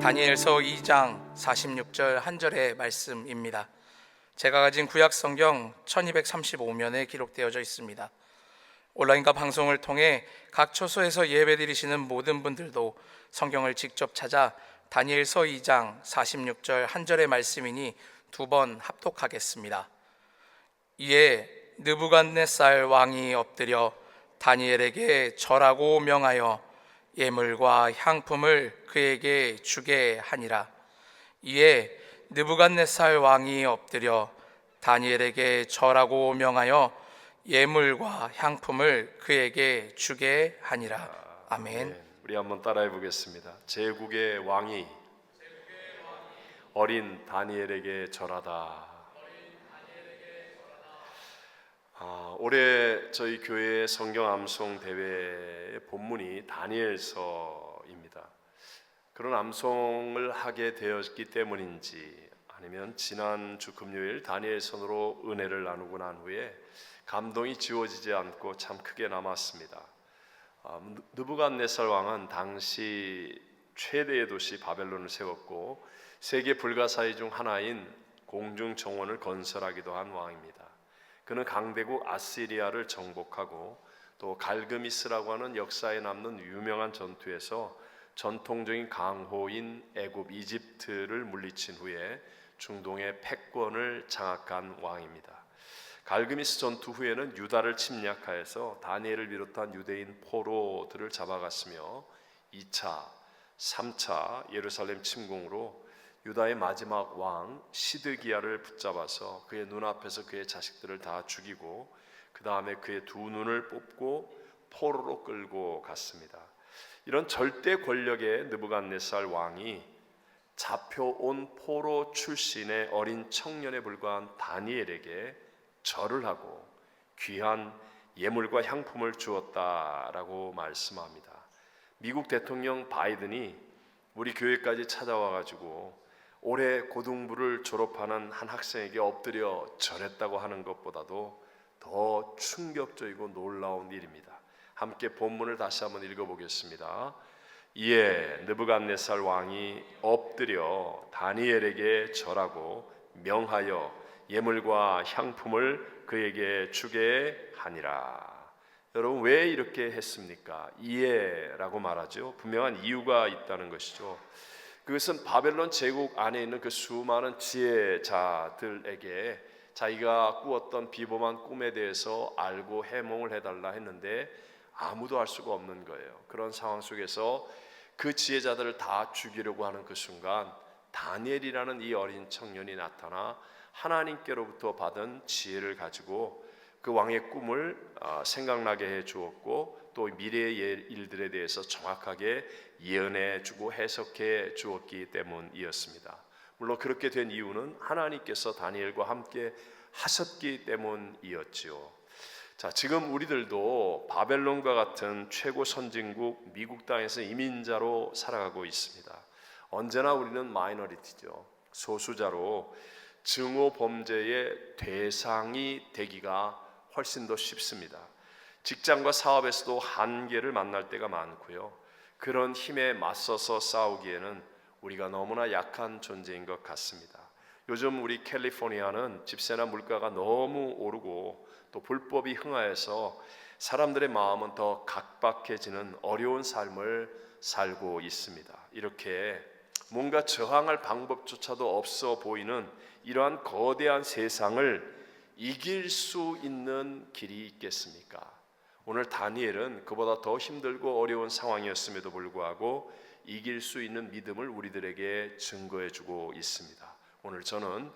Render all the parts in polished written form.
다니엘서 2장 46절 한 절의 말씀입니다. 제가 가진 구약 성경 1235면에 기록되어져 있습니다. 온라인과 방송을 통해 각 처소에서 예배드리시는 모든 분들도 성경을 직접 찾아 다니엘서 2장 46절 한 절의 말씀이니 두 번 합독하겠습니다. 이에 느부갓네살 왕이 엎드려 다니엘에게 절하고 명하여 예물과 향품을 그에게 주게 하니라. 이에 느부갓네살 왕이 엎드려 다니엘에게 절하고 명하여 예물과 향품을 그에게 주게 하니라. 아멘. 우리 한번 따라해 보겠습니다. 제국의 왕이 어린 다니엘에게 절하다. 올해 저희 교회 성경 암송 대회의 본문이 다니엘서입니다. 그런 암송을 하게 되었기 때문인지 아니면 지난주 금요일 다니엘서로 은혜를 나누고 난 후에 감동이 지워지지 않고 참 크게 남았습니다. 느부갓네살 왕은 당시 최대의 도시 바벨론을 세웠고 세계 불가사의 중 하나인 공중 정원을 건설하기도 한 왕입니다. 그는 강대국 아시리아를 정복하고 또 갈그미스라고 하는 역사에 남는 유명한 전투에서 전통적인 강호인 애굽 이집트를 물리친 후에 중동의 패권을 장악한 왕입니다. 갈그미스 전투 후에는 유다를 침략하여서 다니엘을 비롯한 유대인 포로들을 잡아갔으며 2차, 3차 예루살렘 침공으로 유다의 마지막 왕 시드기야를 붙잡아서 그의 눈앞에서 그의 자식들을 다 죽이고 그 다음에 그의 두 눈을 뽑고 포로로 끌고 갔습니다. 이런 절대 권력의 느부갓네살 왕이 잡혀온 포로 출신의 어린 청년에 불과한 다니엘에게 절을 하고 귀한 예물과 향품을 주었다라고 말씀합니다. 미국 대통령 바이든이 우리 교회까지 찾아와 가지고 올해 고등부를 졸업하는 한 학생에게 엎드려 절했다고 하는 것보다도 더 충격적이고 놀라운 일입니다. 함께 본문을 다시 한번 읽어보겠습니다. 이에 느부갓네살 왕이 엎드려 다니엘에게 절하고 명하여 예물과 향품을 그에게 주게 하니라. 여러분, 왜 이렇게 했습니까? 이에라고 말하죠. 분명한 이유가 있다는 것이죠. 그것은 바벨론 제국 안에 있는 그 수많은 지혜자들에게 자기가 꾸었던 비범한 꿈에 대해서 알고 해몽을 해달라 했는데 아무도 알 수가 없는 거예요. 그런 상황 속에서 그 지혜자들을 다 죽이려고 하는 그 순간 다니엘이라는 이 어린 청년이 나타나 하나님께로부터 받은 지혜를 가지고 그 왕의 꿈을 생각나게 해 주었고 또 미래의 일들에 대해서 정확하게 예언해 주고 해석해 주었기 때문이었습니다. 물론 그렇게 된 이유는 하나님께서 다니엘과 함께 하셨기 때문이었지요. 자, 지금 우리들도 바벨론과 같은 최고 선진국 미국 땅에서 이민자로 살아가고 있습니다. 언제나 우리는 마이너리티죠. 소수자로 증오 범죄의 대상이 되기가 훨씬 더 쉽습니다. 직장과 사업에서도 한계를 만날 때가 많고요. 그런 힘에 맞서서 싸우기에는 우리가 너무나 약한 존재인 것 같습니다. 요즘 우리 캘리포니아는 집세나 물가가 너무 오르고 또 불법이 흥하여서 사람들의 마음은 더 각박해지는 어려운 삶을 살고 있습니다. 이렇게 뭔가 저항할 방법조차도 없어 보이는 이러한 거대한 세상을 이길 수 있는 길이 있겠습니까? 오늘 다니엘은 그보다 더 힘들고 어려운 상황이었음에도 불구하고 이길 수 있는 믿음을 우리들에게 증거해주고 있습니다. 오늘 저는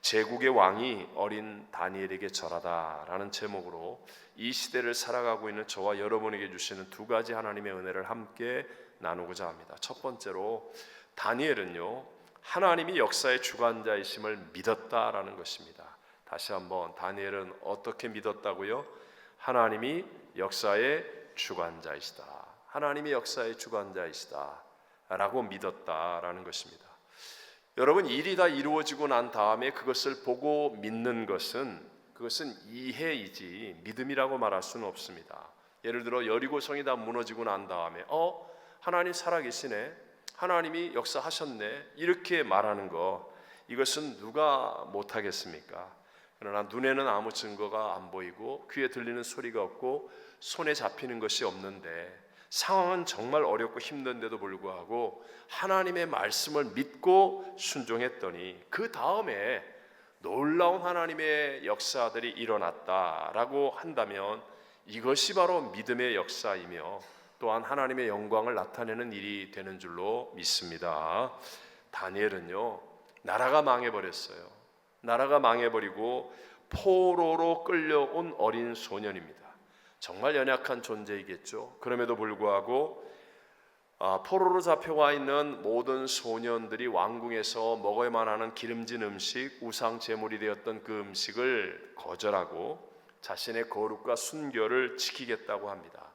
제국의 왕이 어린 다니엘에게 절하다라는 제목으로 이 시대를 살아가고 있는 저와 여러분에게 주시는 두 가지 하나님의 은혜를 함께 나누고자 합니다. 첫 번째로 다니엘은요, 하나님이 역사의 주관자이심을 믿었다라는 것입니다. 다시 한번, 다니엘은 어떻게 믿었다고요? 하나님이 역사의 주관자이시다. 하나님이 역사의 주관자이시다 라고 믿었다라는 것입니다. 여러분, 일이 다 이루어지고 난 다음에 그것을 보고 믿는 것은 그것은 이해이지 믿음이라고 말할 수는 없습니다. 예를 들어 여리고성이 다 무너지고 난 다음에 하나님 살아계시네, 하나님이 역사하셨네, 이렇게 말하는 거, 이것은 누가 못하겠습니까? 그러나 눈에는 아무 증거가 안 보이고 귀에 들리는 소리가 없고 손에 잡히는 것이 없는데, 상황은 정말 어렵고 힘든데도 불구하고 하나님의 말씀을 믿고 순종했더니 그 다음에 놀라운 하나님의 역사들이 일어났다라고 한다면 이것이 바로 믿음의 역사이며 또한 하나님의 영광을 나타내는 일이 되는 줄로 믿습니다. 다니엘은요, 나라가 망해버렸어요. 나라가 망해버리고 포로로 끌려온 어린 소년입니다. 정말 연약한 존재이겠죠. 그럼에도 불구하고 포로로 잡혀와 있는 모든 소년들이 왕궁에서 먹어야만 하는 기름진 음식, 우상 제물이 되었던 그 음식을 거절하고 자신의 거룩과 순결을 지키겠다고 합니다.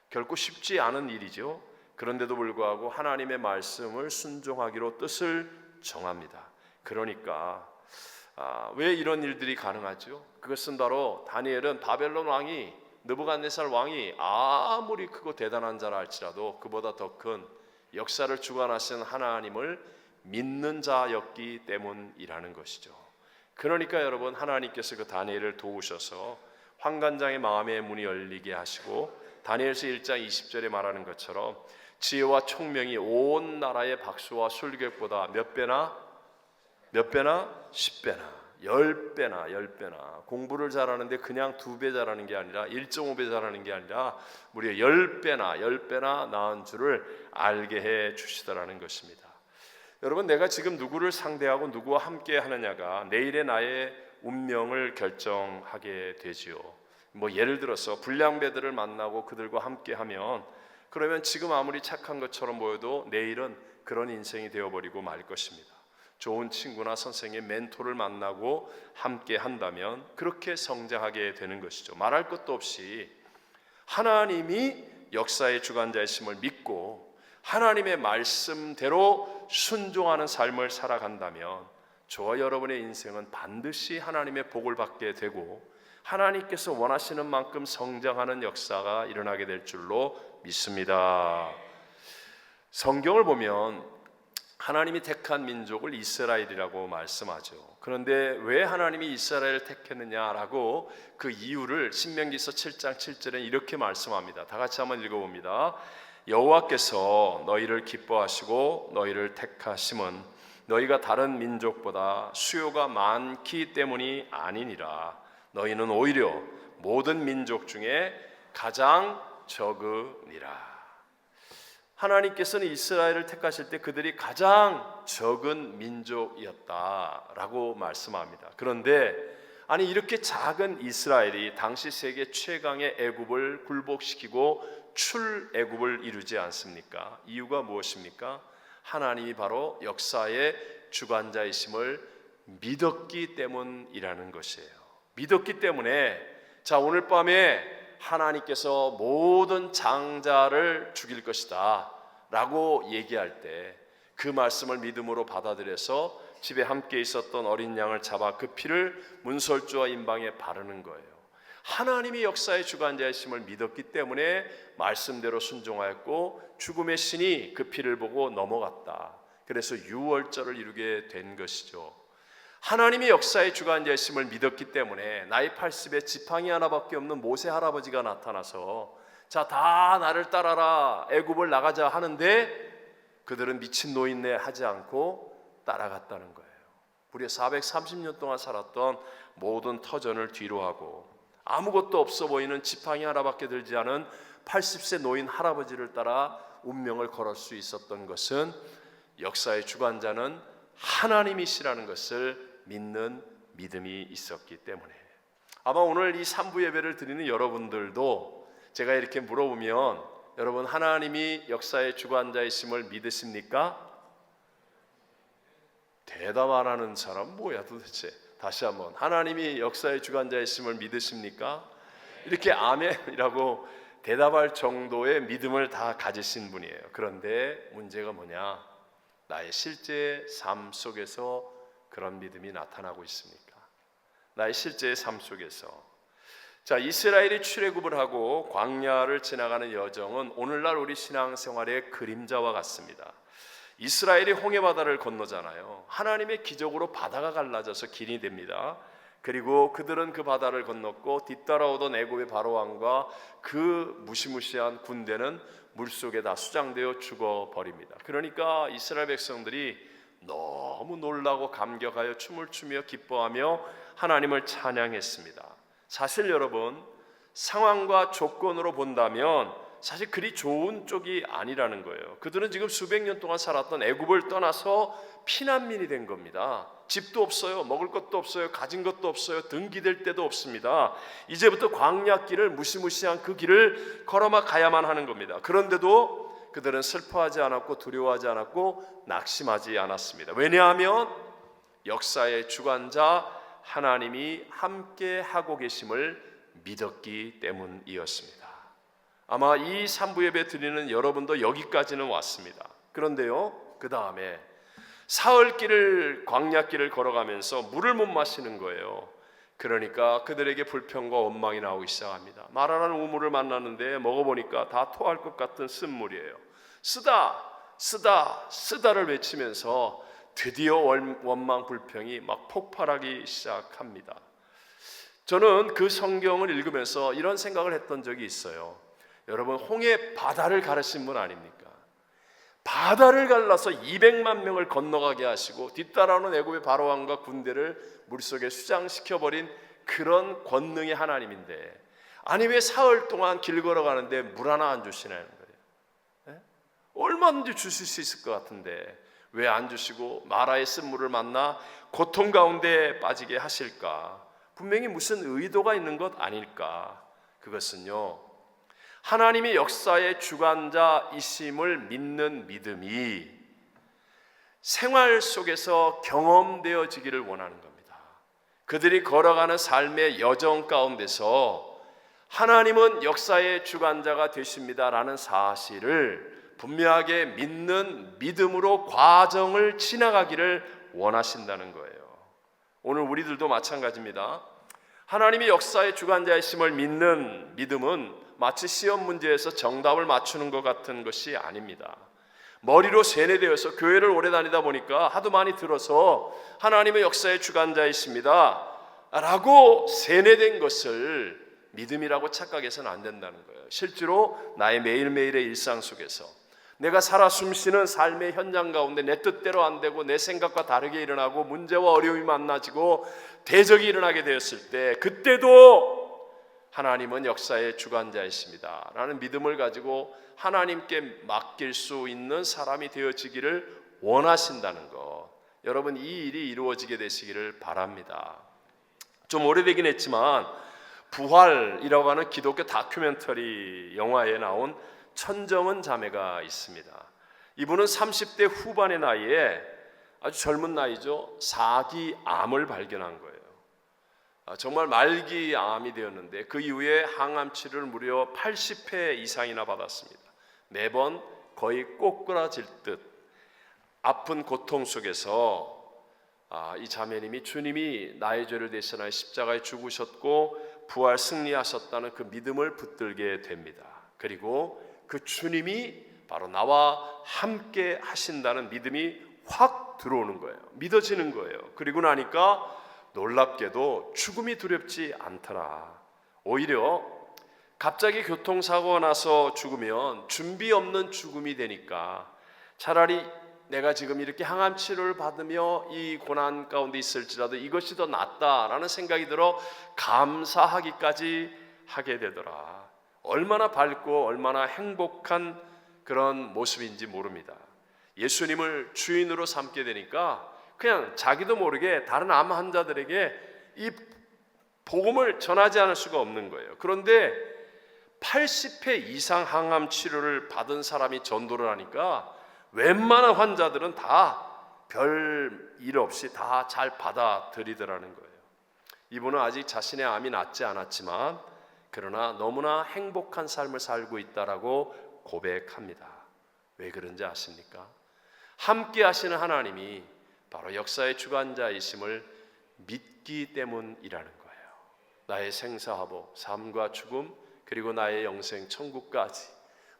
결코 쉽지 않은 일이죠. 그런데도 불구하고 하나님의 말씀을 순종하기로 뜻을 정합니다. 그러니까 왜 이런 일들이 가능하죠? 그것은 바로 다니엘은 바벨론 왕이, 느부갓네살 왕이 아무리 크고 대단한 자라 할지라도 그보다 더 큰 역사를 주관하시는 하나님을 믿는 자였기 때문이라는 것이죠. 그러니까 여러분, 하나님께서 그 다니엘을 도우셔서 환관장의 마음의 문이 열리게 하시고 다니엘서 1장 20절에 말하는 것처럼 지혜와 총명이 온 나라의 박수와 술객보다 몇 배나? 10배나 10배나 공부를 잘하는데 그냥 2배 잘하는 게 아니라 1.5배 잘하는 게 아니라 무려 10배나 나은 줄을 알게 해 주시더라는 것입니다. 여러분, 내가 지금 누구를 상대하고 누구와 함께 하느냐가 내일의 나의 운명을 결정하게 되지요. 예를 들어서 불량배들을 만나고 그들과 함께 하면, 그러면 지금 아무리 착한 것처럼 보여도 내일은 그런 인생이 되어버리고 말 것입니다. 좋은 친구나 선생의 멘토를 만나고 함께 한다면 그렇게 성장하게 되는 것이죠. 말할 것도 없이 하나님이 역사의 주관자이심을 믿고 하나님의 말씀대로 순종하는 삶을 살아간다면 저와 여러분의 인생은 반드시 하나님의 복을 받게 되고 하나님께서 원하시는 만큼 성장하는 역사가 일어나게 될 줄로 믿습니다. 성경을 보면 하나님이 택한 민족을 이스라엘이라고 말씀하죠. 그런데 왜 하나님이 이스라엘을 택했느냐라고 그 이유를 신명기서 7장 7절에 이렇게 말씀합니다. 다 같이 한번 읽어봅니다. 여호와께서 너희를 기뻐하시고 너희를 택하심은 너희가 다른 민족보다 수요가 많기 때문이 아니니라. 너희는 오히려 모든 민족 중에 가장 적으니라. 하나님께서는 이스라엘을 택하실 때 그들이 가장 적은 민족이었다라고 말씀합니다. 그런데 이렇게 작은 이스라엘이 당시 세계 최강의 애굽을 굴복시키고 출애굽을 이루지 않습니까? 이유가 무엇입니까? 하나님이 바로 역사의 주관자이심을 믿었기 때문이라는 것이에요. 믿었기 때문에 오늘 밤에 하나님께서 모든 장자를 죽일 것이다 라고 얘기할 때 그 말씀을 믿음으로 받아들여서 집에 함께 있었던 어린 양을 잡아 그 피를 문설주와 임방에 바르는 거예요. 하나님이 역사의 주관자이심을 믿었기 때문에 말씀대로 순종하였고 죽음의 신이 그 피를 보고 넘어갔다. 그래서 유월절을 이루게 된 것이죠. 하나님이 역사의 주관자이심을 믿었기 때문에 나이 80에 지팡이 하나밖에 없는 모세 할아버지가 나타나서 다 나를 따라라, 애굽을 나가자 하는데 그들은 미친 노인네 하지 않고 따라갔다는 거예요. 무려 430년 동안 살았던 모든 터전을 뒤로하고 아무것도 없어 보이는 지팡이 하나밖에 들지 않은 80세 노인 할아버지를 따라 운명을 걸을 수 있었던 것은 역사의 주관자는 하나님이시라는 것을 믿는 믿음이 있었기 때문에. 아마 오늘 이 3부 예배를 드리는 여러분들도 제가 이렇게 물어보면 여러분, 하나님이 역사의 주관자이심을 믿으십니까? 대답 안 하는 사람 뭐야 도대체? 다시 한번, 하나님이 역사의 주관자이심을 믿으십니까? 이렇게 아멘이라고 대답할 정도의 믿음을 다 가지신 분이에요. 그런데 문제가 뭐냐? 나의 실제 삶 속에서 그런 믿음이 나타나고 있습니까? 나의 실제 삶 속에서. 자, 이스라엘이 출애굽을 하고 광야를 지나가는 여정은 오늘날 우리 신앙생활의 그림자와 같습니다. 이스라엘이 홍해바다를 건너잖아요. 하나님의 기적으로 바다가 갈라져서 길이 됩니다. 그리고 그들은 그 바다를 건넜고 뒤따라오던 애굽의 바로왕과 그 무시무시한 군대는 물속에 다 수장되어 죽어버립니다. 그러니까 이스라엘 백성들이 너무 놀라고 감격하여 춤을 추며 기뻐하며 하나님을 찬양했습니다. 사실 여러분, 상황과 조건으로 본다면 사실 그리 좋은 쪽이 아니라는 거예요. 그들은 지금 수백 년 동안 살았던 애굽을 떠나서 피난민이 된 겁니다. 집도 없어요. 먹을 것도 없어요. 가진 것도 없어요. 등 기댈 데도 없습니다. 이제부터 광야길을, 무시무시한 그 길을 걸어만 가야만 하는 겁니다. 그런데도 그들은 슬퍼하지 않았고 두려워하지 않았고 낙심하지 않았습니다. 왜냐하면 역사의 주관자 하나님이 함께 하고 계심을 믿었기 때문이었습니다. 아마 이 3부 예배 드리는 여러분도 여기까지는 왔습니다. 그런데요, 그 다음에 사흘길을, 광야길을 걸어가면서 물을 못 마시는 거예요. 그러니까 그들에게 불평과 원망이 나오기 시작합니다. 마라라는 우물을 만났는데 먹어보니까 다 토할 것 같은 쓴물이에요. 쓰다, 쓰다, 쓰다를 외치면서 드디어 원망 불평이 막 폭발하기 시작합니다. 저는 그 성경을 읽으면서 이런 생각을 했던 적이 있어요. 여러분, 홍해 바다를 가르신 분 아닙니까? 바다를 갈라서 200만 명을 건너가게 하시고 뒤따라오는 애굽의 바로왕과 군대를 물속에 수장시켜버린 그런 권능의 하나님인데, 아니 왜 사흘 동안 길 걸어가는데 물 하나 안 주시냐는 거예요. 얼마든지 주실 수 있을 것 같은데 왜 안 주시고 마라의 쓴물을 만나 고통 가운데 빠지게 하실까? 분명히 무슨 의도가 있는 것 아닐까? 그것은요, 하나님이 역사의 주관자이심을 믿는 믿음이 생활 속에서 경험되어지기를 원하는 겁니다. 그들이 걸어가는 삶의 여정 가운데서 하나님은 역사의 주관자가 되십니다라는 사실을 분명하게 믿는 믿음으로 과정을 지나가기를 원하신다는 거예요. 오늘 우리들도 마찬가지입니다. 하나님이 역사의 주관자이심을 믿는 믿음은 마치 시험 문제에서 정답을 맞추는 것 같은 것이 아닙니다. 머리로 세뇌되어서 교회를 오래 다니다 보니까 하도 많이 들어서 하나님의 역사의 주관자이십니다 라고 세뇌된 것을 믿음이라고 착각해서는 안 된다는 거예요. 실제로 나의 매일매일의 일상 속에서 내가 살아 숨쉬는 삶의 현장 가운데 내 뜻대로 안 되고 내 생각과 다르게 일어나고 문제와 어려움이 만나지고 대적이 일어나게 되었을 때, 그때도 하나님은 역사의 주관자이십니다 라는 믿음을 가지고 하나님께 맡길 수 있는 사람이 되어지기를 원하신다는 것, 여러분 이 일이 이루어지게 되시기를 바랍니다. 좀 오래되긴 했지만 부활이라고 하는 기독교 다큐멘터리 영화에 나온 천정은 자매가 있습니다. 이분은 30대 후반의 나이에, 아주 젊은 나이죠, 4기 암을 발견한 거예요. 정말 말기 암이 되었는데 그 이후에 항암 치료를 무려 80회 이상이나 받았습니다. 매번 거의 꼬꾸라질 듯 아픈 고통 속에서 이 자매님이 주님이 나의 죄를 대신하여 십자가에 죽으셨고 부활 승리하셨다는 그 믿음을 붙들게 됩니다. 그리고 그 주님이 바로 나와 함께 하신다는 믿음이 확 들어오는 거예요. 믿어지는 거예요. 그리고 나니까 놀랍게도 죽음이 두렵지 않더라. 오히려 갑자기 교통사고가 나서 죽으면 준비 없는 죽음이 되니까 차라리 내가 지금 이렇게 항암 치료를 받으며 이 고난 가운데 있을지라도 이것이 더 낫다라는 생각이 들어 감사하기까지 하게 되더라. 얼마나 밝고 얼마나 행복한 그런 모습인지 모릅니다. 예수님을 주인으로 삼게 되니까 그냥 자기도 모르게 다른 암 환자들에게 이 복음을 전하지 않을 수가 없는 거예요. 그런데 80회 이상 항암 치료를 받은 사람이 전도를 하니까 웬만한 환자들은 다 별 일 없이 다 잘 받아들이더라는 거예요. 이분은 아직 자신의 암이 낫지 않았지만 그러나 너무나 행복한 삶을 살고 있다라고 고백합니다. 왜 그런지 아십니까? 함께 하시는 하나님이 바로 역사의 주관자이심을 믿기 때문이라는 거예요. 나의 생사화복, 삶과 죽음, 그리고 나의 영생 천국까지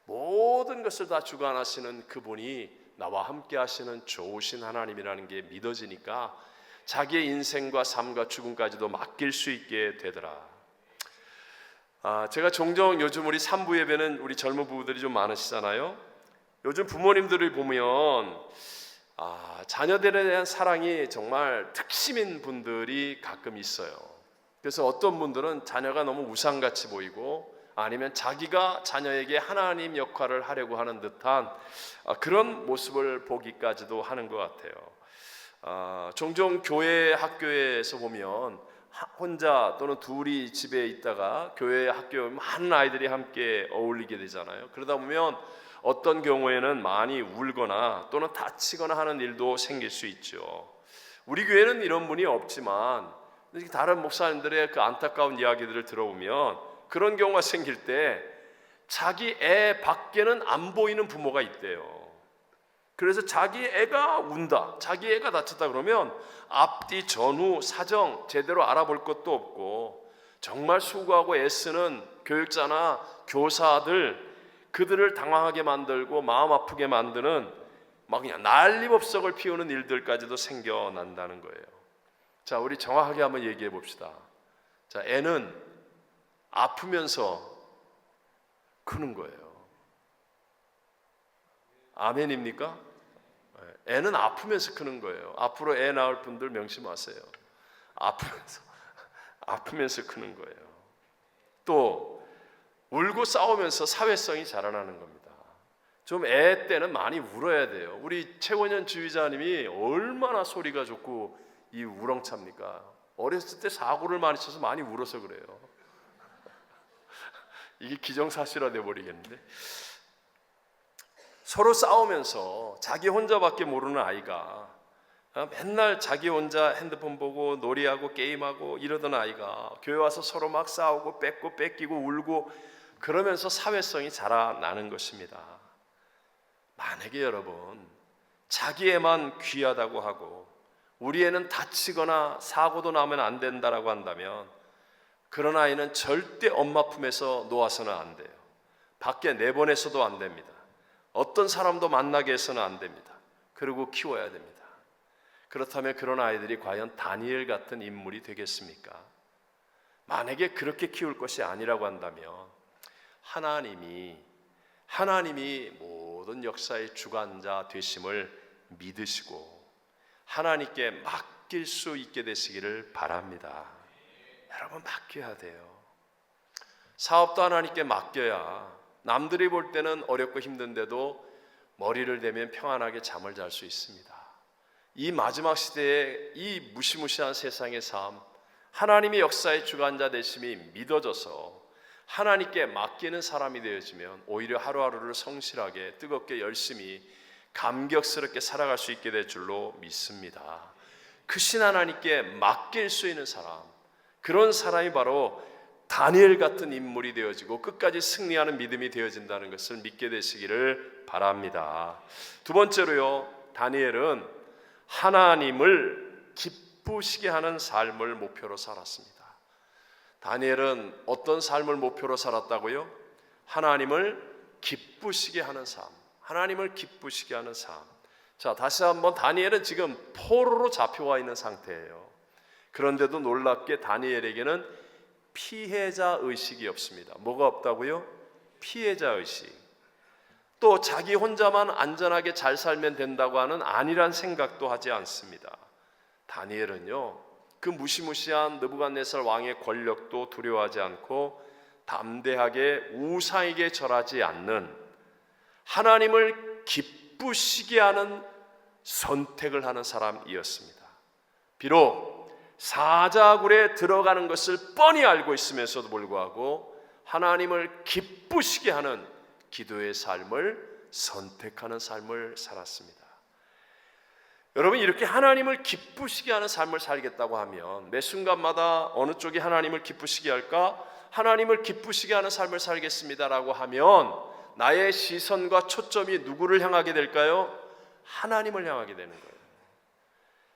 모든 것을 다 주관하시는 그분이 나와 함께 하시는 좋으신 하나님이라는 게 믿어지니까 자기의 인생과 삶과 죽음까지도 맡길 수 있게 되더라. 제가 종종 요즘 우리 산부 예배는 우리 젊은 부부들이 좀 많으시잖아요. 요즘 부모님들을 보면 자녀들에 대한 사랑이 정말 특심인 분들이 가끔 있어요. 그래서 어떤 분들은 자녀가 너무 우상같이 보이고 아니면 자기가 자녀에게 하나님 역할을 하려고 하는 듯한 그런 모습을 보기까지도 하는 것 같아요. 종종 교회 학교에서 보면 혼자 또는 둘이 집에 있다가 교회 학교에 많은 아이들이 함께 어울리게 되잖아요. 그러다 보면 어떤 경우에는 많이 울거나 또는 다치거나 하는 일도 생길 수 있죠. 우리 교회는 이런 분이 없지만 다른 목사님들의 그 안타까운 이야기들을 들어보면 그런 경우가 생길 때 자기 애 밖에는 안 보이는 부모가 있대요. 그래서 자기 애가 운다, 자기 애가 다쳤다 그러면 앞뒤 전후 사정 제대로 알아볼 것도 없고 정말 수고하고 애쓰는 교육자나 교사들 그들을 당황하게 만들고 마음 아프게 만드는 막 그냥 난리법석을 피우는 일들까지도 생겨난다는 거예요. 자, 우리 정확하게 한번 얘기해 봅시다. 자, 애는 아프면서 크는 거예요. 아멘입니까? 애는 아프면서 크는 거예요. 앞으로 애 낳을 분들 명심하세요. 아프면서 크는 거예요. 또 울고 싸우면서 사회성이 자라나는 겁니다. 좀 애 때는 많이 울어야 돼요. 우리 최원현 지휘자님이 얼마나 소리가 좋고 이 우렁찹니까? 어렸을 때 사고를 많이 쳐서 많이 울어서 그래요. 이게 기정사실화 돼버리겠는데. 서로 싸우면서 자기 혼자밖에 모르는 아이가 맨날 자기 혼자 핸드폰 보고 놀이하고 게임하고 이러던 아이가 교회 와서 서로 막 싸우고 뺏고 뺏기고 울고 그러면서 사회성이 자라나는 것입니다. 만약에 여러분 자기 애만 귀하다고 하고 우리 애는 다치거나 사고도 나면 안 된다라고 한다면 그런 아이는 절대 엄마 품에서 놓아서는 안 돼요. 밖에 내보내서도 안 됩니다. 어떤 사람도 만나게 해서는 안 됩니다. 그리고 키워야 됩니다. 그렇다면 그런 아이들이 과연 다니엘 같은 인물이 되겠습니까? 만약에 그렇게 키울 것이 아니라고 한다면 하나님이 모든 역사의 주관자 되심을 믿으시고 하나님께 맡길 수 있게 되시기를 바랍니다. 여러분 맡겨야 돼요. 사업도 하나님께 맡겨야 남들이 볼 때는 어렵고 힘든데도 머리를 대면 평안하게 잠을 잘 수 있습니다. 이 마지막 시대에 이 무시무시한 세상의 삶, 하나님의 역사의 주관자 되심이 믿어져서 하나님께 맡기는 사람이 되어지면 오히려 하루하루를 성실하게 뜨겁게 열심히 감격스럽게 살아갈 수 있게 될 줄로 믿습니다. 크신 하나님께 맡길 수 있는 사람, 그런 사람이 바로 다니엘 같은 인물이 되어지고 끝까지 승리하는 믿음이 되어진다는 것을 믿게 되시기를 바랍니다. 두 번째로요, 다니엘은 하나님을 기쁘시게 하는 삶을 목표로 살았습니다. 다니엘은 어떤 삶을 목표로 살았다고요? 하나님을 기쁘시게 하는 삶, 하나님을 기쁘시게 하는 삶. 자, 다시 한번 다니엘은 지금 포로로 잡혀와 있는 상태예요. 그런데도 놀랍게 다니엘에게는 피해자 의식이 없습니다. 뭐가 없다고요? 피해자 의식. 또 자기 혼자만 안전하게 잘 살면 된다고 하는 안일한 생각도 하지 않습니다. 다니엘은요, 그 무시무시한 느부갓네살 왕의 권력도 두려워하지 않고 담대하게 우상에게 절하지 않는 하나님을 기쁘시게 하는 선택을 하는 사람이었습니다. 비록 사자굴에 들어가는 것을 뻔히 알고 있으면서도 불구하고 하나님을 기쁘시게 하는 기도의 삶을 선택하는 삶을 살았습니다. 여러분, 이렇게 하나님을 기쁘시게 하는 삶을 살겠다고 하면 매 순간마다 어느 쪽이 하나님을 기쁘시게 할까? 하나님을 기쁘시게 하는 삶을 살겠습니다라고 하면 나의 시선과 초점이 누구를 향하게 될까요? 하나님을 향하게 되는 거예요.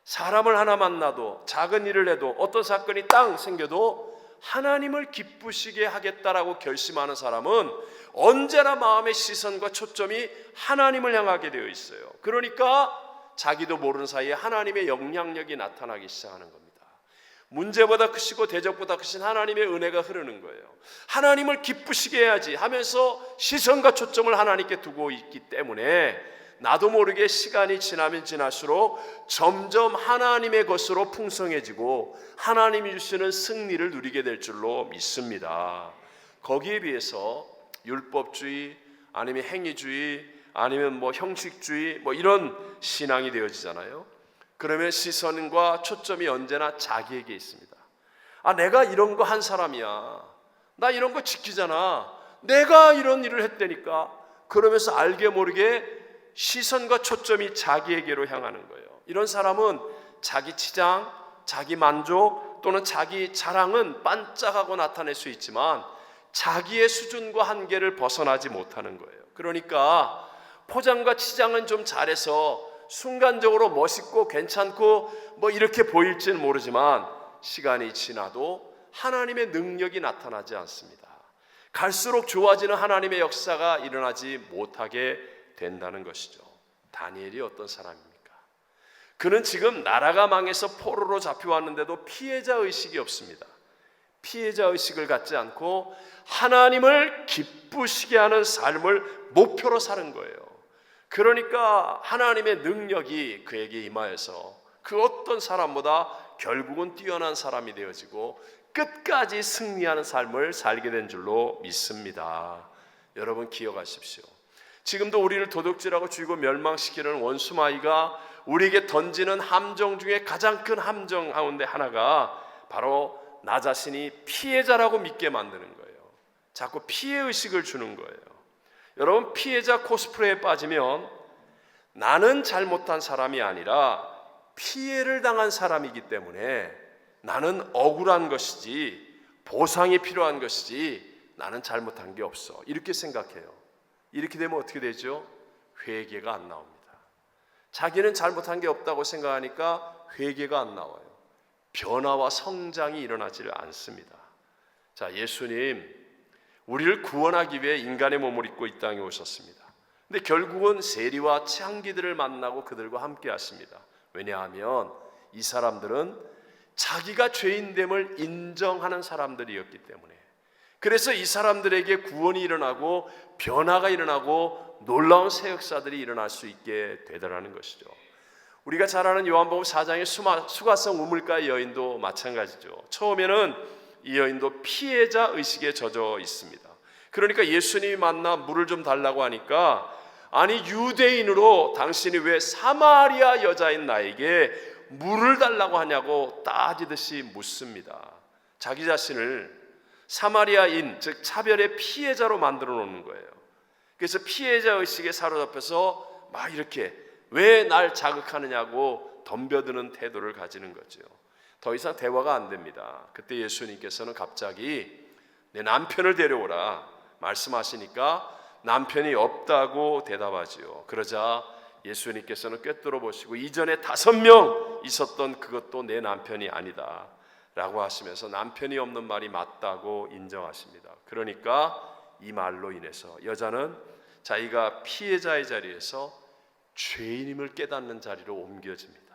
사람을 하나 만나도, 작은 일을 해도, 어떤 사건이 땅 생겨도 하나님을 기쁘시게 하겠다라고 결심하는 사람은 언제나 마음의 시선과 초점이 하나님을 향하게 되어 있어요. 그러니까 자기도 모르는 사이에 하나님의 영향력이 나타나기 시작하는 겁니다. 문제보다 크시고 대적보다 크신 하나님의 은혜가 흐르는 거예요. 하나님을 기쁘시게 해야지 하면서 시선과 초점을 하나님께 두고 있기 때문에 나도 모르게 시간이 지나면 지날수록 점점 하나님의 것으로 풍성해지고 하나님이 주시는 승리를 누리게 될 줄로 믿습니다. 거기에 비해서 율법주의 아니면 행위주의 아니면 형식주의 이런 신앙이 되어지잖아요. 그러면 시선과 초점이 언제나 자기에게 있습니다. 내가 이런 거 한 사람이야. 나 이런 거 지키잖아. 내가 이런 일을 했다니까. 그러면서 알게 모르게 시선과 초점이 자기에게로 향하는 거예요. 이런 사람은 자기 치장, 자기 만족 또는 자기 자랑은 반짝하고 나타낼 수 있지만 자기의 수준과 한계를 벗어나지 못하는 거예요. 그러니까 포장과 치장은 좀 잘해서 순간적으로 멋있고 괜찮고 이렇게 보일지는 모르지만 시간이 지나도 하나님의 능력이 나타나지 않습니다. 갈수록 좋아지는 하나님의 역사가 일어나지 못하게 된다는 것이죠. 다니엘이 어떤 사람입니까? 그는 지금 나라가 망해서 포로로 잡혀왔는데도 피해자 의식이 없습니다. 피해자 의식을 갖지 않고 하나님을 기쁘시게 하는 삶을 목표로 사는 거예요. 그러니까 하나님의 능력이 그에게 임하여서 그 어떤 사람보다 결국은 뛰어난 사람이 되어지고 끝까지 승리하는 삶을 살게 된 줄로 믿습니다. 여러분 기억하십시오. 지금도 우리를 도둑질하고 죽이고 멸망시키는 원수마귀가 우리에게 던지는 함정 중에 가장 큰 함정 가운데 하나가 바로 나 자신이 피해자라고 믿게 만드는 거예요. 자꾸 피해의식을 주는 거예요. 여러분 피해자 코스프레에 빠지면 나는 잘못한 사람이 아니라 피해를 당한 사람이기 때문에 나는 억울한 것이지 보상이 필요한 것이지 나는 잘못한 게 없어 이렇게 생각해요. 이렇게 되면 어떻게 되죠? 회개가 안 나옵니다. 자기는 잘못한 게 없다고 생각하니까 회개가 안 나와요. 변화와 성장이 일어나지 않습니다. 자, 예수님 우리를 구원하기 위해 인간의 몸을 입고 이 땅에 오셨습니다. 근데 결국은 세리와 창기들을 만나고 그들과 함께 하십니다. 왜냐하면 이 사람들은 자기가 죄인됨을 인정하는 사람들이었기 때문에, 그래서 이 사람들에게 구원이 일어나고 변화가 일어나고 놀라운 새 역사들이 일어날 수 있게 되더라는 것이죠. 우리가 잘 아는 요한복음 4장의 수가성 우물가의 여인도 마찬가지죠. 처음에는 이 여인도 피해자 의식에 젖어 있습니다. 그러니까 예수님이 만나 물을 좀 달라고 하니까 아니 유대인으로 당신이 왜 사마리아 여자인 나에게 물을 달라고 하냐고 따지듯이 묻습니다. 자기 자신을 사마리아인 즉 차별의 피해자로 만들어 놓는 거예요. 그래서 피해자 의식에 사로잡혀서 막 이렇게 왜 날 자극하느냐고 덤벼드는 태도를 가지는 거죠. 더 이상 대화가 안 됩니다. 그때 예수님께서는 갑자기 내 남편을 데려오라 말씀하시니까 남편이 없다고 대답하지요. 그러자 예수님께서는 꿰뚫어 보시고 이전에 5명 있었던 그것도 내 남편이 아니다 라고 하시면서 남편이 없는 말이 맞다고 인정하십니다. 그러니까 이 말로 인해서 여자는 자기가 피해자의 자리에서 죄인임을 깨닫는 자리로 옮겨집니다.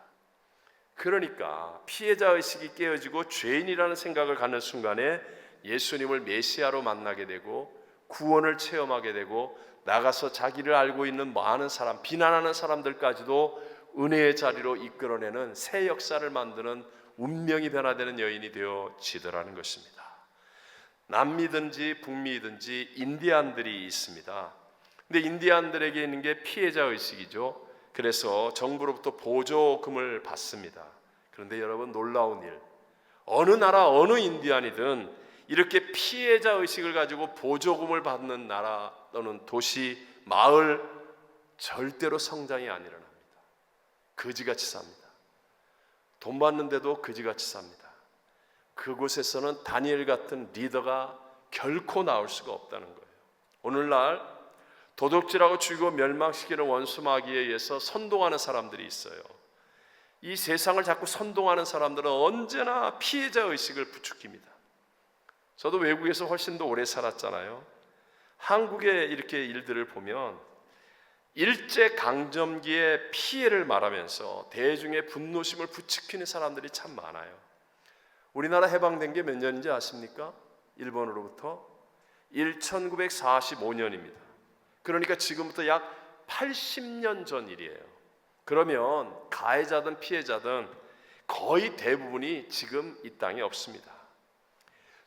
그러니까 피해자의식이 깨어지고 죄인이라는 생각을 갖는 순간에 예수님을 메시아로 만나게 되고 구원을 체험하게 되고 나가서 자기를 알고 있는 많은 사람, 비난하는 사람들까지도 은혜의 자리로 이끌어내는 새 역사를 만드는 운명이 변화되는 여인이 되어지더라는 것입니다. 남미든지 북미든지 인디안들이 있습니다. 근데 인디안들에게 있는 게 피해자 의식이죠. 그래서 정부로부터 보조금을 받습니다. 그런데 여러분 놀라운 일, 어느 나라 어느 인디안이든 이렇게 피해자 의식을 가지고 보조금을 받는 나라 또는 도시, 마을 절대로 성장이 안 일어납니다. 거지같이 삽니다. 돈 받는데도 거지같이 삽니다. 그곳에서는 다니엘 같은 리더가 결코 나올 수가 없다는 거예요. 오늘날 도둑질하고 죽이고 멸망시키는 원수 마귀에 의해서 선동하는 사람들이 있어요. 이 세상을 자꾸 선동하는 사람들은 언제나 피해자 의식을 부추깁니다. 저도 외국에서 훨씬 더 오래 살았잖아요. 한국의 이렇게 일들을 보면 일제강점기의 피해를 말하면서 대중의 분노심을 부추기는 사람들이 참 많아요. 우리나라 해방된 게 몇 년인지 아십니까? 일본으로부터 1945년입니다. 그러니까 지금부터 약 80년 전 일이에요. 그러면 가해자든 피해자든 거의 대부분이 지금 이 땅에 없습니다.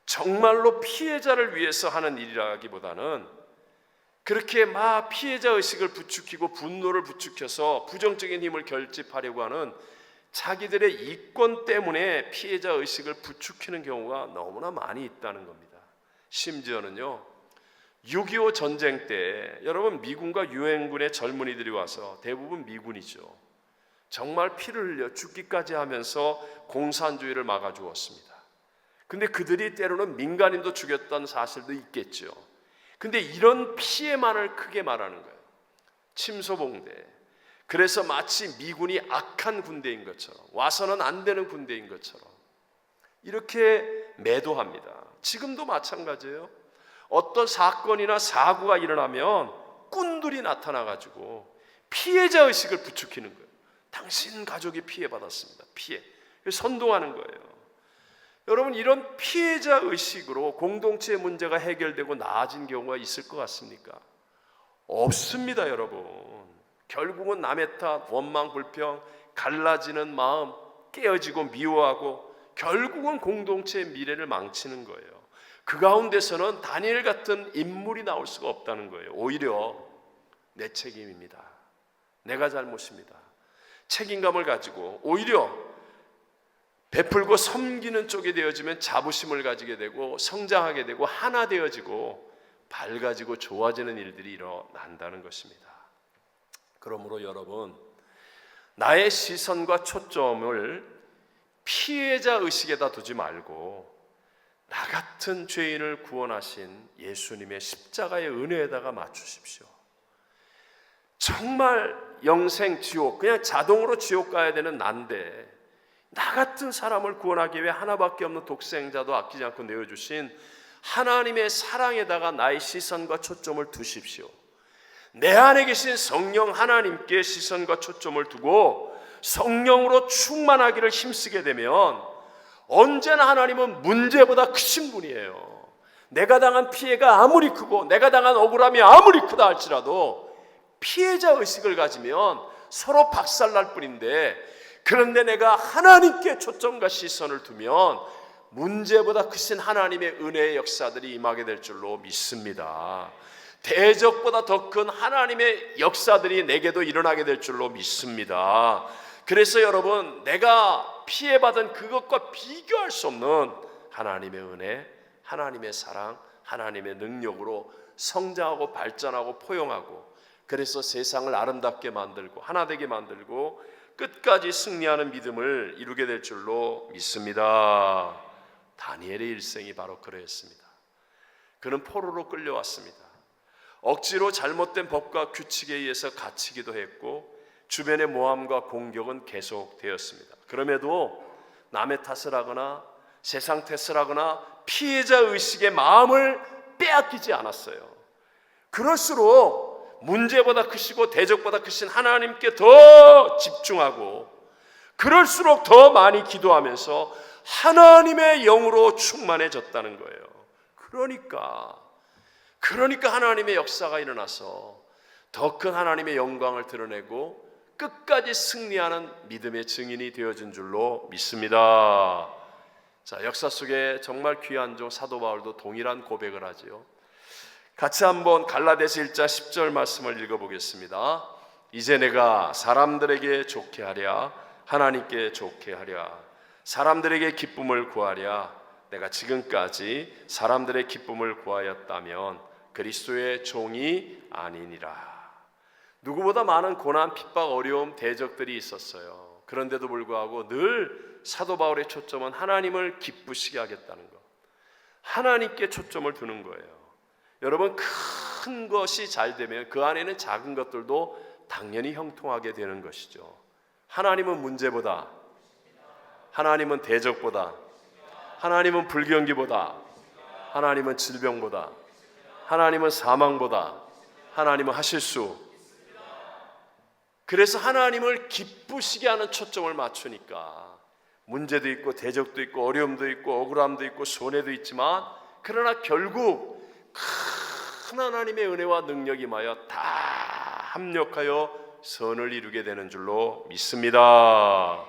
정말로 피해자를 위해서 하는 일이라기보다는 그렇게 막 피해자 의식을 부추기고 분노를 부추겨서 부정적인 힘을 결집하려고 하는 자기들의 이권 때문에 피해자 의식을 부추기는 경우가 너무나 많이 있다는 겁니다. 심지어는요, 6.25 전쟁 때 여러분 미군과 유엔군의 젊은이들이 와서 대부분 미군이죠. 정말 피를 흘려 죽기까지 하면서 공산주의를 막아주었습니다. 근데 그들이 때로는 민간인도 죽였다는 사실도 있겠죠. 근데 이런 피해만을 크게 말하는 거예요. 침소봉대. 그래서 마치 미군이 악한 군대인 것처럼, 와서는 안 되는 군대인 것처럼 이렇게 매도합니다. 지금도 마찬가지예요. 어떤 사건이나 사고가 일어나면 꾼들이 나타나가지고 피해자 의식을 부추기는 거예요. 당신 가족이 피해받았습니다. 피해. 선동하는 거예요. 여러분, 이런 피해자 의식으로 공동체의 문제가 해결되고 나아진 경우가 있을 것 같습니까? 없습니다, 여러분. 결국은 남의 탓, 원망, 불평, 갈라지는 마음, 깨어지고 미워하고 결국은 공동체의 미래를 망치는 거예요. 그 가운데서는 다니엘 같은 인물이 나올 수가 없다는 거예요. 오히려 내 책임입니다. 내가 잘못입니다. 책임감을 가지고 오히려 베풀고 섬기는 쪽이 되어지면 자부심을 가지게 되고 성장하게 되고 하나 되어지고 밝아지고 좋아지는 일들이 일어난다는 것입니다. 그러므로 여러분, 나의 시선과 초점을 피해자 의식에다 두지 말고 나 같은 죄인을 구원하신 예수님의 십자가의 은혜에다가 맞추십시오. 정말 영생 지옥, 그냥 자동으로 지옥 가야 되는 난데 나 같은 사람을 구원하기 위해 하나밖에 없는 독생자도 아끼지 않고 내어주신 하나님의 사랑에다가 나의 시선과 초점을 두십시오. 내 안에 계신 성령 하나님께 시선과 초점을 두고 성령으로 충만하기를 힘쓰게 되면 언제나 하나님은 문제보다 크신 분이에요. 내가 당한 피해가 아무리 크고 내가 당한 억울함이 아무리 크다 할지라도 피해자 의식을 가지면 서로 박살날 뿐인데, 그런데 내가 하나님께 초점과 시선을 두면 문제보다 크신 하나님의 은혜의 역사들이 임하게 될 줄로 믿습니다. 대적보다 더 큰 하나님의 역사들이 내게도 일어나게 될 줄로 믿습니다. 그래서 여러분, 내가 피해받은 그것과 비교할 수 없는 하나님의 은혜, 하나님의 사랑, 하나님의 능력으로 성장하고 발전하고 포용하고, 그래서 세상을 아름답게 만들고 하나 되게 만들고 끝까지 승리하는 믿음을 이루게 될 줄로 믿습니다. 다니엘의 일생이 바로 그러했습니다. 그는 포로로 끌려왔습니다. 억지로 잘못된 법과 규칙에 의해서 갇히기도 했고 주변의 모함과 공격은 계속되었습니다. 그럼에도 남의 탓을 하거나 세상 탓을 하거나 피해자 의식의 마음을 빼앗기지 않았어요. 그럴수록 문제보다 크시고 대적보다 크신 하나님께 더 집중하고, 그럴수록 더 많이 기도하면서 하나님의 영으로 충만해졌다는 거예요. 그러니까 하나님의 역사가 일어나서 더 큰 하나님의 영광을 드러내고 끝까지 승리하는 믿음의 증인이 되어진 줄로 믿습니다. 자, 역사 속에 정말 귀한 종 사도 바울도 동일한 고백을 하지요. 같이 한번 갈라디아서 1장 10절 말씀을 읽어보겠습니다. 이제 내가 사람들에게 좋게 하랴 하나님께 좋게 하랴 사람들에게 기쁨을 구하랴. 내가 지금까지 사람들의 기쁨을 구하였다면 그리스도의 종이 아니니라. 누구보다 많은 고난, 핍박, 어려움, 대적들이 있었어요. 그런데도 불구하고 늘 사도 바울의 초점은 하나님을 기쁘시게 하겠다는 것, 하나님께 초점을 두는 거예요. 여러분, 큰 것이 잘 되면 그 안에는 작은 것들도 당연히 형통하게 되는 것이죠. 하나님은 문제보다, 하나님은 대적보다, 하나님은 불경기보다, 하나님은 질병보다, 하나님은 사망보다, 하나님은 하실 수. 그래서 하나님을 기쁘시게 하는 초점을 맞추니까 문제도 있고 대적도 있고 어려움도 있고 억울함도 있고 손해도 있지만, 그러나 결국 큰 하나님의 은혜와 능력이 임하여 다 합력하여 선을 이루게 되는 줄로 믿습니다.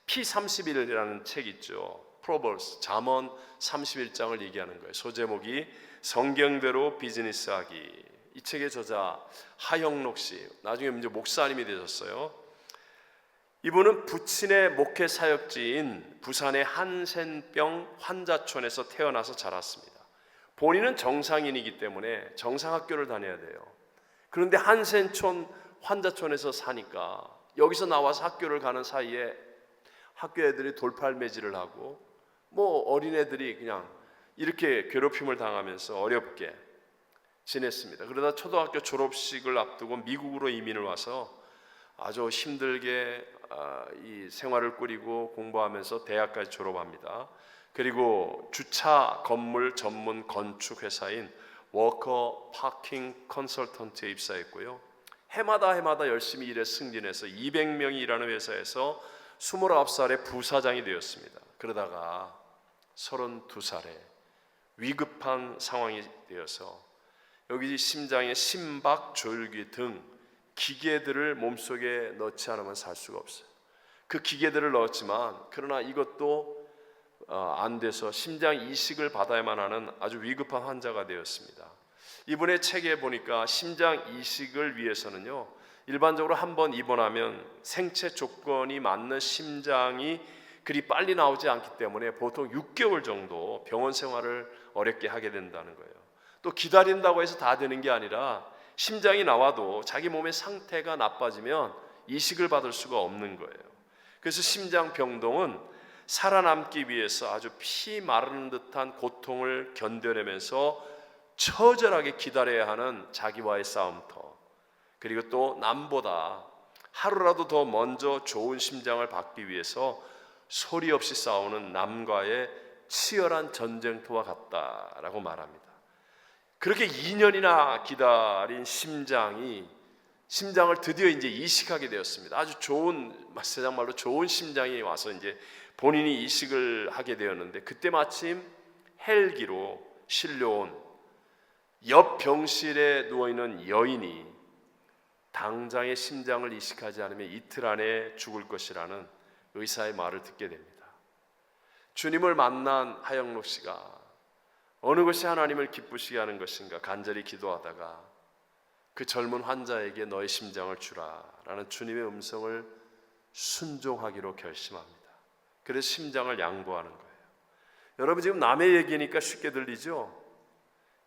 P31이라는 책 있죠. 프로버스, 잠언 31장을 얘기하는 거예요. 소제목이 성경대로 비즈니스하기. 이 책의 저자 하영록 씨, 나중에 이제 목사님이 되셨어요. 이분은 부친의 목회 사역지인 부산의 한센병 환자촌에서 태어나서 자랐습니다. 본인은 정상인이기 때문에 정상학교를 다녀야 돼요. 그런데 한센촌 환자촌에서 사니까 여기서 나와서 학교를 가는 사이에 학교 애들이 돌팔매질을 하고 어린애들이 그냥 이렇게 괴롭힘을 당하면서 어렵게 지냈습니다. 그러다 초등학교 졸업식을 앞두고 미국으로 이민을 와서 아주 힘들게 이 생활을 꾸리고 공부하면서 대학까지 졸업합니다. 그리고 주차 건물 전문 건축 회사인 워커 파킹 컨설턴트에 입사했고요. 해마다 열심히 일해 승진해서 200명이 일하는 회사에서 29살에 부사장이 되었습니다. 그러다가 32살에 위급한 상황이 되어서 여기 심장에 심박, 조율기 등 기계들을 몸속에 넣지 않으면 살 수가 없어요. 그 기계들을 넣었지만 그러나 이것도 안 돼서 심장 이식을 받아야만 하는 아주 위급한 환자가 되었습니다. 이분의 책에 보니까 심장 이식을 위해서는요, 일반적으로 한 번 입원하면 생체 조건이 맞는 심장이 그리 빨리 나오지 않기 때문에 보통 6개월 정도 병원 생활을 어렵게 하게 된다는 거예요. 또 기다린다고 해서 다 되는 게 아니라 심장이 나와도 자기 몸의 상태가 나빠지면 이식을 받을 수가 없는 거예요. 그래서 심장병동은 살아남기 위해서 아주 피 마르는 듯한 고통을 견뎌내면서 처절하게 기다려야 하는 자기와의 싸움터, 그리고 또 남보다 하루라도 더 먼저 좋은 심장을 받기 위해서 소리 없이 싸우는 남과의 치열한 전쟁터와 같다라고 말합니다. 그렇게 2년이나 기다린 심장을 드디어 이제 이식하게 되었습니다. 아주 좋은, 세상 말로 좋은 심장이 와서 이제 본인이 이식을 하게 되었는데, 그때 마침 헬기로 실려온 옆 병실에 누워있는 여인이 당장의 심장을 이식하지 않으면 이틀 안에 죽을 것이라는 의사의 말을 듣게 됩니다. 주님을 만난 하영록 씨가 어느 것이 하나님을 기쁘시게 하는 것인가 간절히 기도하다가 그 젊은 환자에게 너의 심장을 주라 라는 주님의 음성을 순종하기로 결심합니다. 그래서 심장을 양보하는 거예요. 여러분, 지금 남의 얘기니까 쉽게 들리죠?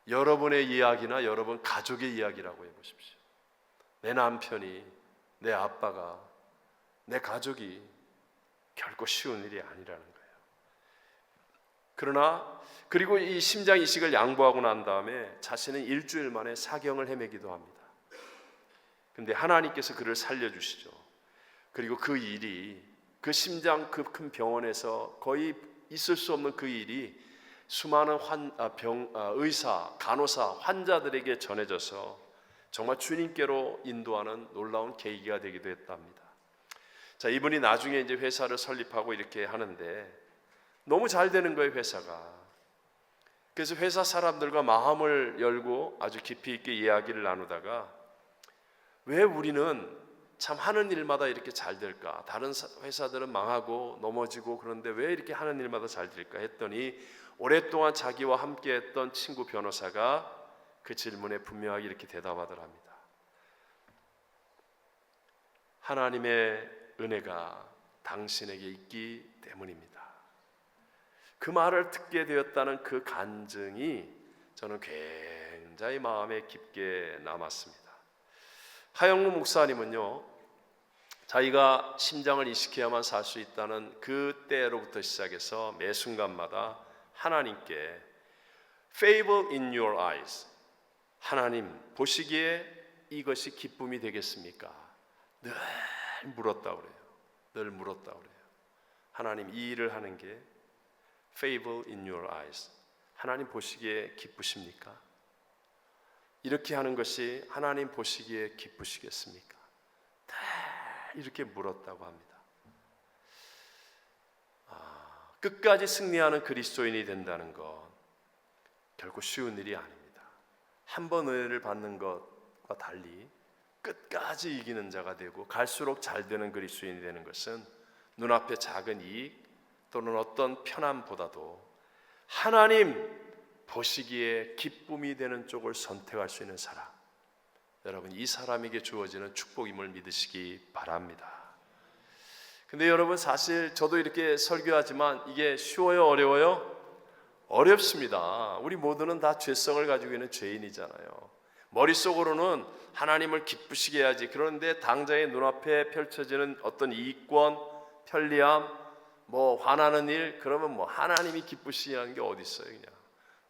여러분의 이야기나 여러분 가족의 이야기라고 해보십시오. 내 남편이, 내 아빠가, 내 가족이 결코 쉬운 일이 아니라는 거예요. 그리고 이 심장 이식을 양보하고 난 다음에 자신은 일주일 만에 사경을 헤매기도 합니다. 근데 하나님께서 그를 살려주시죠. 그리고 그 일이, 그 심장 그 큰 병원에서 거의 있을 수 없는 그 일이 수많은 의사, 간호사, 환자들에게 전해져서 정말 주님께로 인도하는 놀라운 계기가 되기도 했답니다. 자, 이분이 나중에 이제 회사를 설립하고 이렇게 하는데 너무 잘 되는 거예요, 회사가. 그래서 회사 사람들과 마음을 열고 아주 깊이 있게 이야기를 나누다가, 왜 우리는 참 하는 일마다 이렇게 잘 될까? 다른 회사들은 망하고 넘어지고 그런데 왜 이렇게 하는 일마다 잘 될까? 했더니 오랫동안 자기와 함께 했던 친구 변호사가 그 질문에 분명하게 이렇게 대답하더랍니다. 하나님의 은혜가 당신에게 있기 때문입니다. 그 말을 듣게 되었다는 그 간증이 저는 굉장히 마음에 깊게 남았습니다. 하영록 목사님은요, 자기가 심장을 이식해야만 살 수 있다는 그 때로부터 시작해서 매 순간마다 하나님께 favor in your eyes, 하나님 보시기에 이것이 기쁨이 되겠습니까? 늘 물었다 그래요. 늘 물었다 그래요. 하나님, 이 일을 하는 게 favor in your eyes, 하나님 보시기에 기쁘십니까? 이렇게 하는 것이 하나님 보시기에 기쁘시겠습니까? 이렇게 물었다고 합니다. 끝까지 승리하는 그리스도인이 된다는 것 결코 쉬운 일이 아닙니다. 한 번 은혜를 받는 것과 달리 끝까지 이기는 자가 되고 갈수록 잘 되는 그리스도인이 되는 것은 눈앞의 작은 이익 또는 어떤 편함보다도 하나님 보시기에 기쁨이 되는 쪽을 선택할 수 있는 사람, 여러분 이 사람에게 주어지는 축복임을 믿으시기 바랍니다. 근데 여러분, 사실 저도 이렇게 설교하지만 이게 쉬워요, 어려워요? 어렵습니다. 우리 모두는 다 죄성을 가지고 있는 죄인이잖아요. 머릿속으로는 하나님을 기쁘시게 해야지. 그런데 당장의 눈앞에 펼쳐지는 어떤 이익권, 편리함, 화나는 일, 그러면 하나님이 기쁘시게 하는 게 어디 있어요? 그냥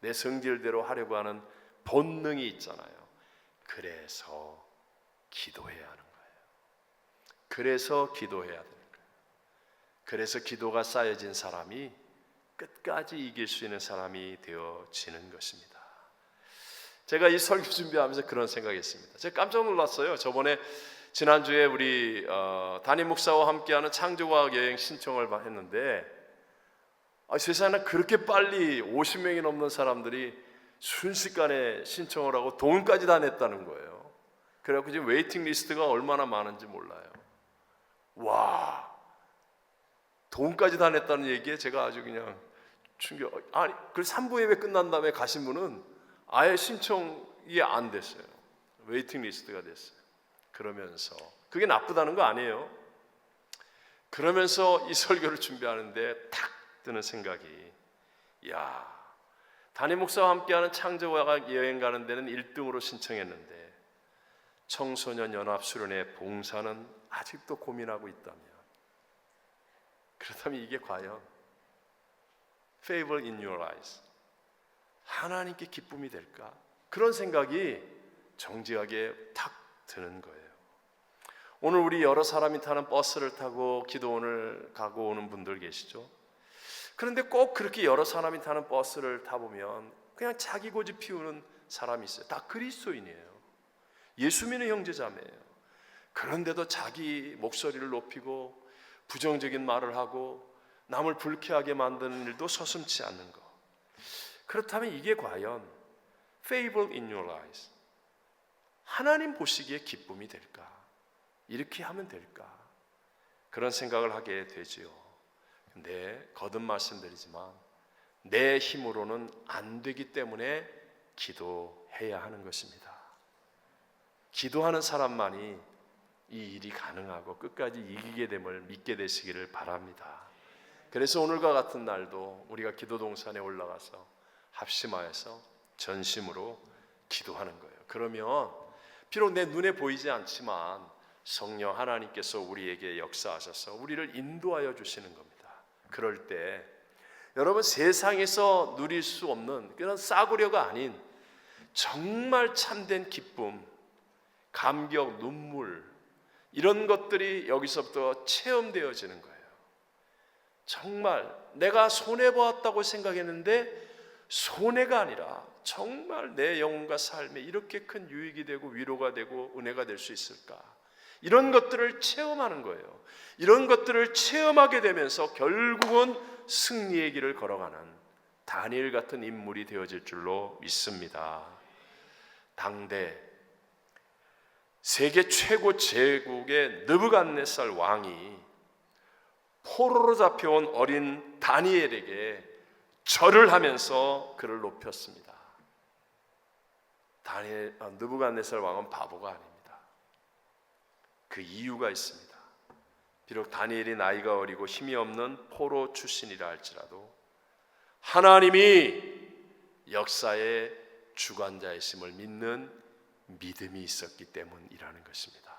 내 성질대로 하려고 하는 본능이 있잖아요. 그래서 기도해야 하는 거예요. 그래서 기도해야 되는 거예요. 그래서 기도가 쌓여진 사람이 끝까지 이길 수 있는 사람이 되어지는 것입니다. 제가 이 설교 준비하면서 그런 생각했습니다. 제가 깜짝 놀랐어요. 저번에 지난주에 우리 담임 목사와 함께하는 창조과학 여행 신청을 했는데 세상에 그렇게 빨리 50명이 넘는 사람들이 순식간에 신청을 하고 돈까지 다 냈다는 거예요. 그래갖고 지금 웨이팅 리스트가 얼마나 많은지 몰라요. 와, 돈까지 다 냈다는 얘기에 제가 아주 그냥 충격. 아니, 그 3부 예배 끝난 다음에 가신 분은 아예 신청이 안 됐어요. 웨이팅 리스트가 됐어요. 그러면서 그게 나쁘다는 거 아니에요. 그러면서 이 설교를 준비하는데 탁 드는 생각이, 담임 목사와 함께하는 창조과학 여행 가는 데는 1등으로 신청했는데 청소년 연합 수련회 봉사는 아직도 고민하고 있다면, 그렇다면 이게 과연 favor in your eyes, 하나님께 기쁨이 될까? 그런 생각이 정직하게 탁 드는 거예요. 오늘 우리 여러 사람이 타는 버스를 타고 기도원을 가고 오는 분들 계시죠? 그런데 꼭 그렇게 여러 사람이 타는 버스를 타보면 그냥 자기 고집 피우는 사람이 있어요. 다 그리스도인이에요. 예수 믿는 형제자매예요. 그런데도 자기 목소리를 높이고 부정적인 말을 하고 남을 불쾌하게 만드는 일도 서슴지 않는 것. 그렇다면 이게 과연 favor in your eyes, 하나님 보시기에 기쁨이 될까? 이렇게 하면 될까? 그런 생각을 하게 되지요. 근데 거듭 말씀드리지만 내 힘으로는 안 되기 때문에 기도해야 하는 것입니다. 기도하는 사람만이 이 일이 가능하고 끝까지 이기게 됨을 믿게 되시기를 바랍니다. 그래서 오늘과 같은 날도 우리가 기도 동산에 올라가서 합심하여서 전심으로 기도하는 거예요. 그러면 비록 내 눈에 보이지 않지만 성령 하나님께서 우리에게 역사하셔서 우리를 인도하여 주시는 겁니다. 그럴 때 여러분, 세상에서 누릴 수 없는 그런 싸구려가 아닌 정말 참된 기쁨, 감격, 눈물, 이런 것들이 여기서부터 체험되어지는 거예요. 정말 내가 손해보았다고 생각했는데 손해가 아니라 정말 내 영혼과 삶에 이렇게 큰 유익이 되고 위로가 되고 은혜가 될 수 있을까? 이런 것들을 체험하는 거예요. 이런 것들을 체험하게 되면서 결국은 승리의 길을 걸어가는 다니엘 같은 인물이 되어질 줄로 믿습니다. 당대 세계 최고 제국의 느부갓네살 왕이 포로로 잡혀온 어린 다니엘에게 절을 하면서 그를 높였습니다. 느부갓네살 왕은 바보가 아닙니다. 그 이유가 있습니다. 비록 다니엘이 나이가 어리고 힘이 없는 포로 출신이라 할지라도 하나님이 역사의 주관자이심을 믿는 믿음이 있었기 때문이라는 것입니다.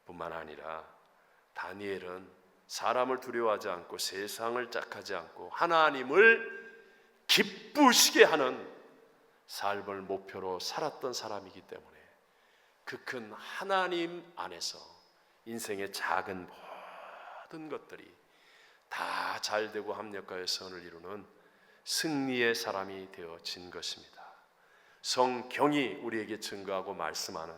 뿐만 아니라 다니엘은 사람을 두려워하지 않고 세상을 짝하지 않고 하나님을 기쁘시게 하는 삶을 목표로 살았던 사람이기 때문에 그 큰 하나님 안에서 인생의 작은 모든 것들이 다 잘되고 합력하여 선을 이루는 승리의 사람이 되어진 것입니다. 성경이 우리에게 증거하고 말씀하는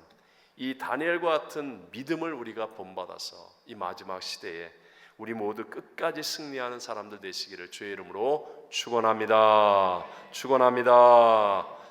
이 다니엘과 같은 믿음을 우리가 본받아서 이 마지막 시대에 우리 모두 끝까지 승리하는 사람들 되시기를 주의 이름으로 축원합니다. 축원합니다.